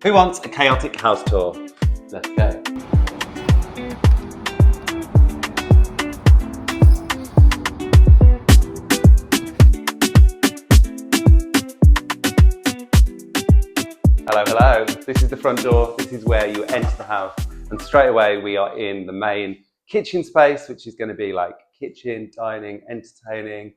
Who wants a chaotic house tour? Let's go. Hello, hello. This is the front door. This is where you enter the house. And straight away we are in the main kitchen space, which is going to be like kitchen, dining, entertaining.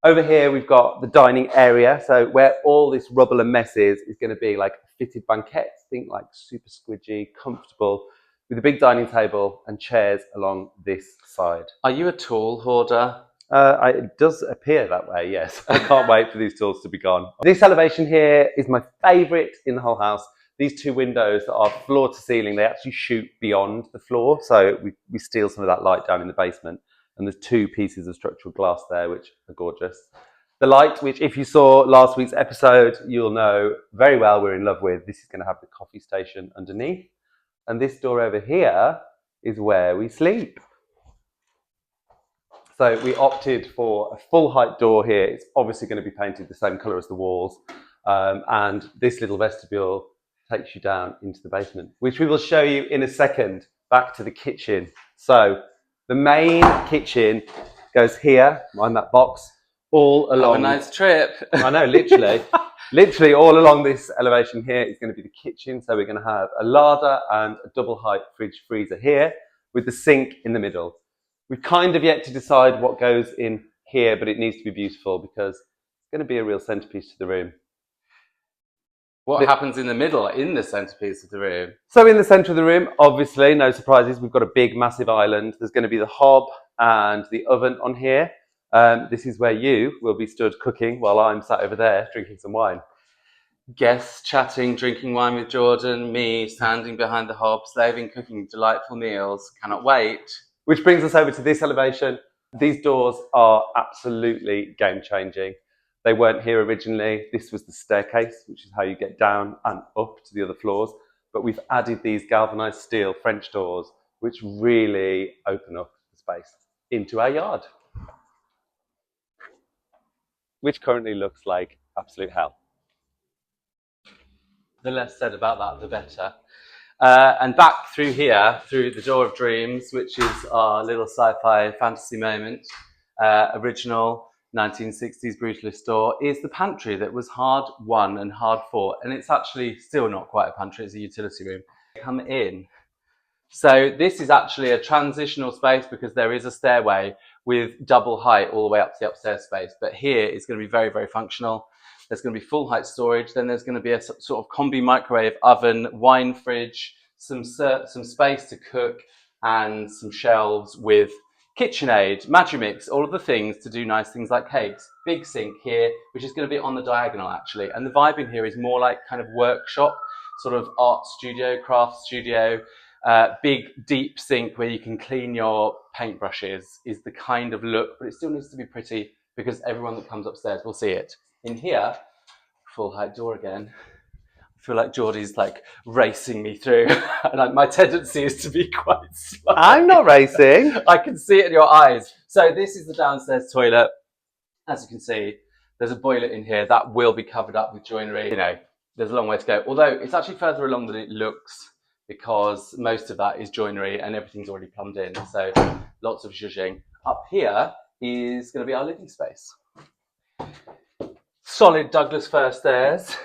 Over here we've got the dining area. So where all this rubble and mess is going to be like a fitted banquette. Think like super squidgy, comfortable, with a big dining table and chairs along this side. Are you a tool hoarder? It does appear that way, yes. I can't wait for these tools to be gone. This elevation here is my favourite in the whole house. These two windows that are floor to ceiling, they actually shoot beyond the floor. So we steal some of that light down in the basement. And there's two pieces of structural glass there, which are gorgeous. The light, which if you saw last week's episode, you'll know very well we're in love with. This is going to have the coffee station underneath. And this door over here is where we sleep. So we opted for a full height door here. It's obviously going to be painted the same colour as the walls. And this little vestibule takes you down into the basement, which we will show you in a second. Back to the kitchen. So the main kitchen goes here, behind that box, all along. Have a nice trip. I know, literally. Literally all along this elevation here is going to be the kitchen. So we're going to have a larder and a double height fridge freezer here with the sink in the middle. We've kind of yet to decide what goes in here, but it needs to be beautiful because it's going to be a real centerpiece to the room. What happens in the middle, in the centerpiece of the room? So in the center of the room, obviously, no surprises, we've got a big, massive island. There's going to be the hob and the oven on here. This is where you will be stood cooking while I'm sat over there drinking some wine. Guests chatting, drinking wine with Jordan, me standing behind the hob, slaving, cooking delightful meals. Cannot wait. Which brings us over to this elevation. These doors are absolutely game-changing. They weren't here originally. This was the staircase, which is how you get down and up to the other floors. But we've added these galvanized steel French doors, which really open up the space into our yard, which currently looks like absolute hell. The less said about that, the better. And back through here, through the Door of Dreams, which is our little sci-fi fantasy moment, original 1960s brutalist door, is the pantry that was hard won and hard fought. And it's actually still not quite a pantry, it's a utility room. Come in. So this is actually a transitional space because there is a stairway with double height all the way up to the upstairs space. But here it's going to be very, very functional. There's going to be full height storage. Then there's going to be a sort of combi microwave oven, wine fridge, some space to cook, and some shelves with KitchenAid, Magimix, all of the things to do nice things like cakes. Big sink here, which is going to be on the diagonal actually. And the vibe in here is more like kind of workshop, sort of art studio, craft studio. Big deep sink where you can clean your paintbrushes is the kind of look, but it still needs to be pretty because everyone that comes upstairs will see it. In here, full height door again. I feel like Geordie's like racing me through, and my tendency is to be quite slow. I'm not racing. I can see it in your eyes. So this is the downstairs toilet. As you can see, there's a boiler in here that will be covered up with joinery. You know, there's a long way to go. Although it's actually further along than it looks because most of that is joinery and everything's already plumbed in. So lots of zhuzhing. Up here is going to be our living space. Solid Douglas fir stairs,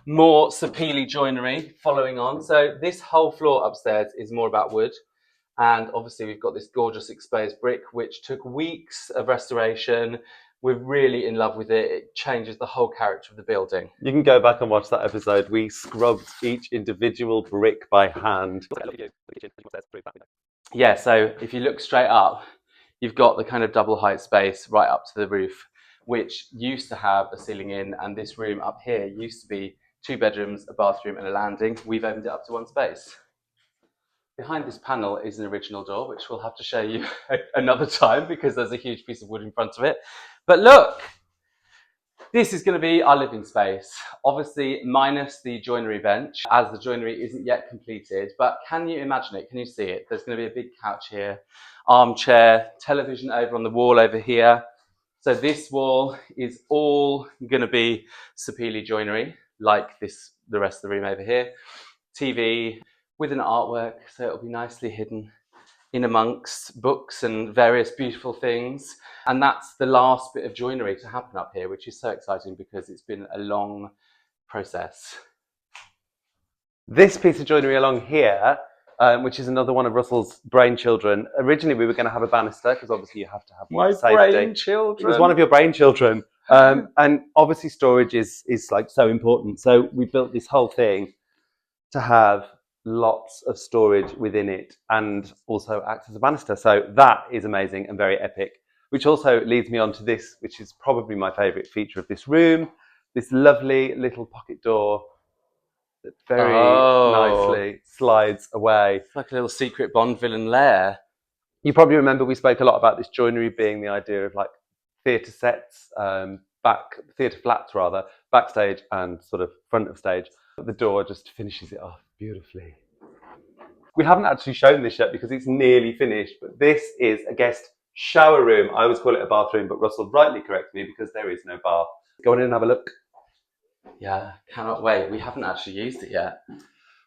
more sapele joinery following on. So this whole floor upstairs is more about wood. And obviously we've got this gorgeous exposed brick, which took weeks of restoration. We're really in love with it. It changes the whole character of the building. You can go back and watch that episode. We scrubbed each individual brick by hand. Yeah, so if you look straight up, you've got the kind of double height space right up to the roof, which used to have a ceiling in, and this room up here used to be 2 bedrooms, a bathroom and a landing. We've opened it up to 1 space. Behind this panel is an original door, which we'll have to show you another time because there's a huge piece of wood in front of it. But look, this is going to be our living space, obviously minus the joinery bench, as the joinery isn't yet completed. But can you imagine it? Can you see it? There's going to be a big couch here, armchair, television over on the wall over here. So this wall is all going to be sapele joinery, like the rest of the room over here. TV with an artwork, so it'll be nicely hidden in amongst books and various beautiful things. And that's the last bit of joinery to happen up here, which is so exciting because it's been a long process. This piece of joinery along here, which is another one of Russell's brainchildren. Originally, we were going to have a banister because obviously you have to have My safety. brainchildren. It was one of your brainchildren, and obviously storage is like so important. So we built this whole thing to have lots of storage within it and also act as a banister. So that is amazing and very epic. Which also leads me on to this, which is probably my favourite feature of this room. This lovely little pocket door that very nicely slides away. It's like a little secret Bond villain lair. You probably remember we spoke a lot about this joinery being the idea of like theatre sets, theatre flats rather, backstage and sort of front of stage. The door just finishes it off beautifully. We haven't actually shown this yet because it's nearly finished, but this is a guest shower room. I always call it a bathroom, but Russell rightly corrects me because there is no bath. Go on in and have a look. Yeah, cannot wait. We haven't actually used it yet.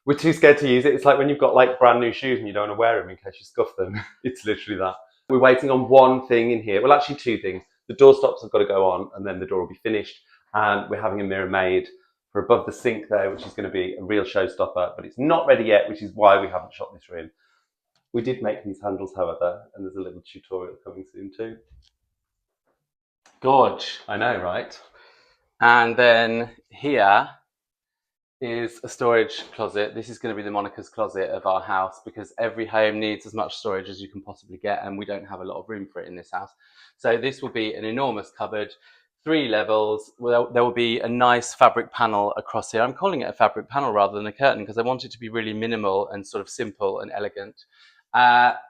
We're too scared to use it. It's like when you've got like brand new shoes and you don't want to wear them in case you scuff them. It's literally that. We're waiting on one thing in here. Well, actually two things. The door stops have got to go on and then the door will be finished. And we're having a mirror made for above the sink there, which is going to be a real showstopper, but it's not ready yet, which is why we haven't shot this room. We did make these handles, however, and there's a little tutorial coming soon too. Gorge. I know, right? And then here is a storage closet. This is going to be the Monica's closet of our house because every home needs as much storage as you can possibly get, and we don't have a lot of room for it in this house. So this will be an enormous cupboard, 3 levels. There will be a nice fabric panel across here. I'm calling it a fabric panel rather than a curtain because I want it to be really minimal and sort of simple and elegant.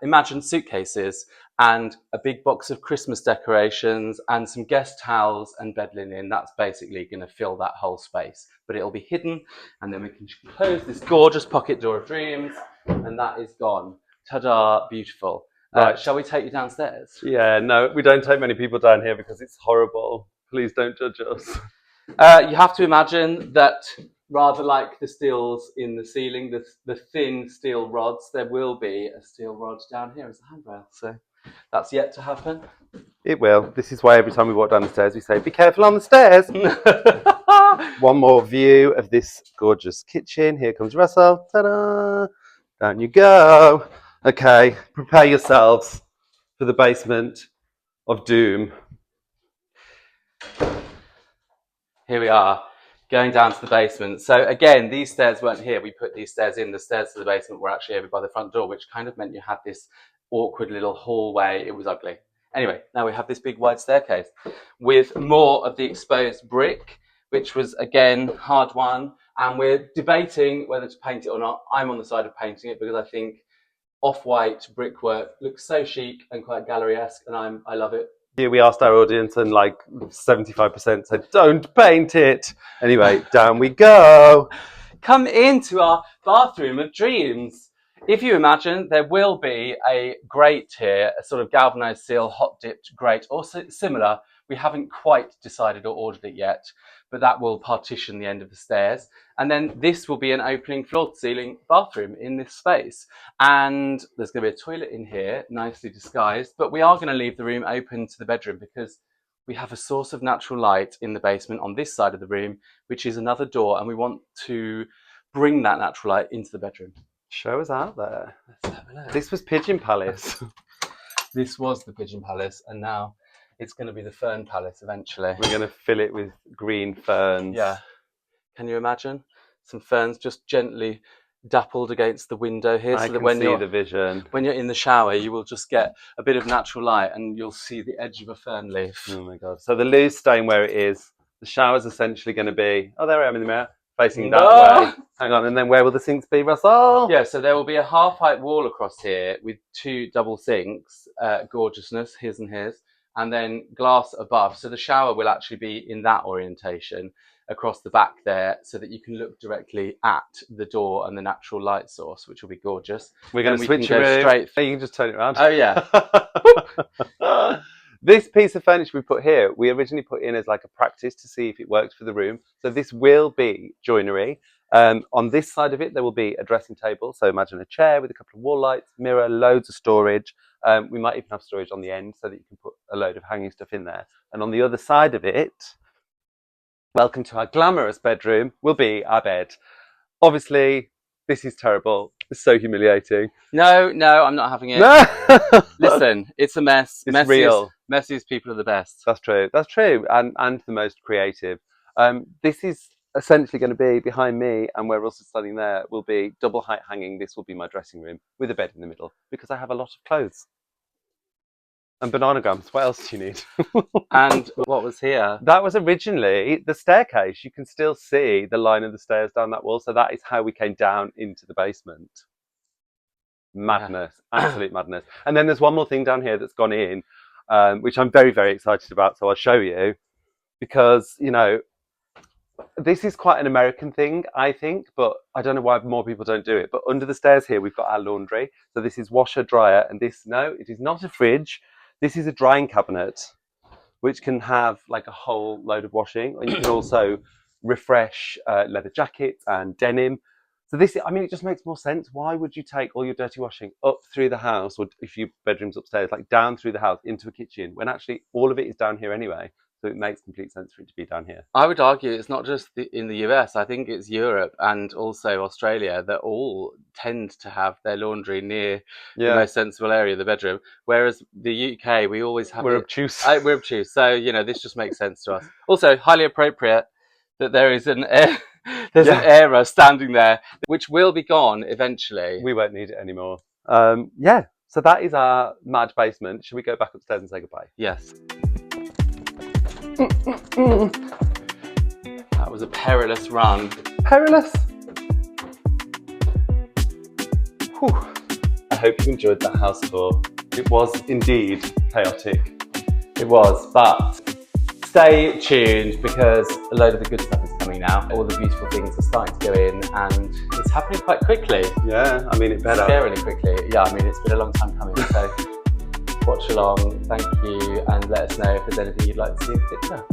Imagine suitcases and a big box of Christmas decorations and some guest towels and bed linen. That's basically going to fill that whole space, but it'll be hidden, and then we can close this gorgeous pocket door of dreams, and that is gone. Ta-da, beautiful. Right. Shall we take you downstairs? Yeah, no, we don't take many people down here because it's horrible. Please don't judge us. You have to imagine that rather like the steels in the ceiling, the thin steel rods, there will be a steel rod down here as a handrail. So that's yet to happen. It will. This is why every time we walk down the stairs, we say, be careful on the stairs. One more view of this gorgeous kitchen. Here comes Russell. Ta-da! Down you go. Okay, prepare yourselves for the basement of doom. Here we are, going down to the basement. So again, these stairs weren't here. We put these stairs in. The stairs to the basement were actually over by the front door, which kind of meant you had this awkward little hallway. It was ugly. Anyway, now we have this big wide staircase with more of the exposed brick, which was, again, hard won. And we're debating whether to paint it or not. I'm on the side of painting it because I think off-white brickwork looks so chic and quite gallery-esque, and I love it. Here we asked our audience and like 75% said, don't paint it. Anyway, down we go. Come into our bathroom of dreams. If you imagine, there will be a grate here, a sort of galvanised steel hot dipped grate, or similar. We haven't quite decided or ordered it yet, but that will partition the end of the stairs. And then this will be an opening floor to ceiling bathroom in this space. And there's going to be a toilet in here, nicely disguised, but we are going to leave the room open to the bedroom because we have a source of natural light in the basement on this side of the room, which is another door, and we want to bring that natural light into the bedroom. Show us out there. Let's have a look. This was Pigeon Palace. This was the Pigeon Palace, and now it's going to be the Fern Palace eventually. We're going to fill it with green ferns. Yeah. Can you imagine? Some ferns just gently dappled against the window here, I so that can see the vision. When you're in the shower, you will just get a bit of natural light and you'll see the edge of a fern leaf. Oh my God. So the loo's staying where it is. The shower's essentially going to be, oh, there I am in the mirror, facing that way. Hang on, and then where will the sinks be, Russell? Yeah, so there will be a half-height wall across here with 2 double sinks, gorgeousness, his and his, and then glass above. So the shower will actually be in that orientation across the back there so that you can look directly at the door and the natural light source, which will be gorgeous. We're going to switch go it. Straight. You can just turn it around. Oh, yeah. This piece of furniture we put here, we originally put in as like a practice to see if it works for the room. So this will be joinery. On this side of it, there will be a dressing table. So imagine a chair with a couple of wall lights, mirror, loads of storage. We might even have storage on the end so that you can put a load of hanging stuff in there. And on the other side of it, welcome to our glamorous bedroom, will be our bed. Obviously, this is terrible. It's so humiliating. No, I'm not having it. No! Listen, it's a mess. It's real. Messiest people are the best. That's true. That's true. And the most creative. This is essentially going to be behind me, and where Russ is standing there will be double height hanging. This will be my dressing room with a bed in the middle because I have a lot of clothes. And bananograms. What else do you need? And what was here? That was originally the staircase. You can still see the line of the stairs down that wall. So that is how we came down into the basement. Madness. Yeah. Absolute madness. And then there's one more thing down here that's gone in, which I'm very, very excited about. So I'll show you because, you know, this is quite an American thing, I think, but I don't know why more people don't do it. But under the stairs here, we've got our laundry. So this is washer, dryer, and this, no, it is not a fridge. This is a drying cabinet, which can have like a whole load of washing. And you can also refresh leather jackets and denim. So this, I mean, it just makes more sense. Why would you take all your dirty washing up through the house, or if your bedroom's upstairs, like down through the house into a kitchen, when actually all of it is down here anyway? So it makes complete sense for it to be down here. I would argue it's not just in the US. I think it's Europe and also Australia that all tend to have their laundry near the most sensible area of the bedroom. Whereas the UK, we always have We're obtuse. We're obtuse. So, you know, this just makes sense to us. Also, highly appropriate that there is an an era standing there, which will be gone eventually. We won't need it anymore. Yeah. So that is our mad basement. Should we go back upstairs and say goodbye? Yes. That was a perilous run. Perilous? Whew. I hope you enjoyed that house tour. It was indeed chaotic. It was, but stay tuned because a load of the good stuff is coming now. All the beautiful things are starting to go in and it's happening quite quickly. Yeah, I mean, it better. Scarily quickly. Yeah, I mean, it's been a long time coming, so watch along, thank you, and let us know if there's anything you'd like to see in particular.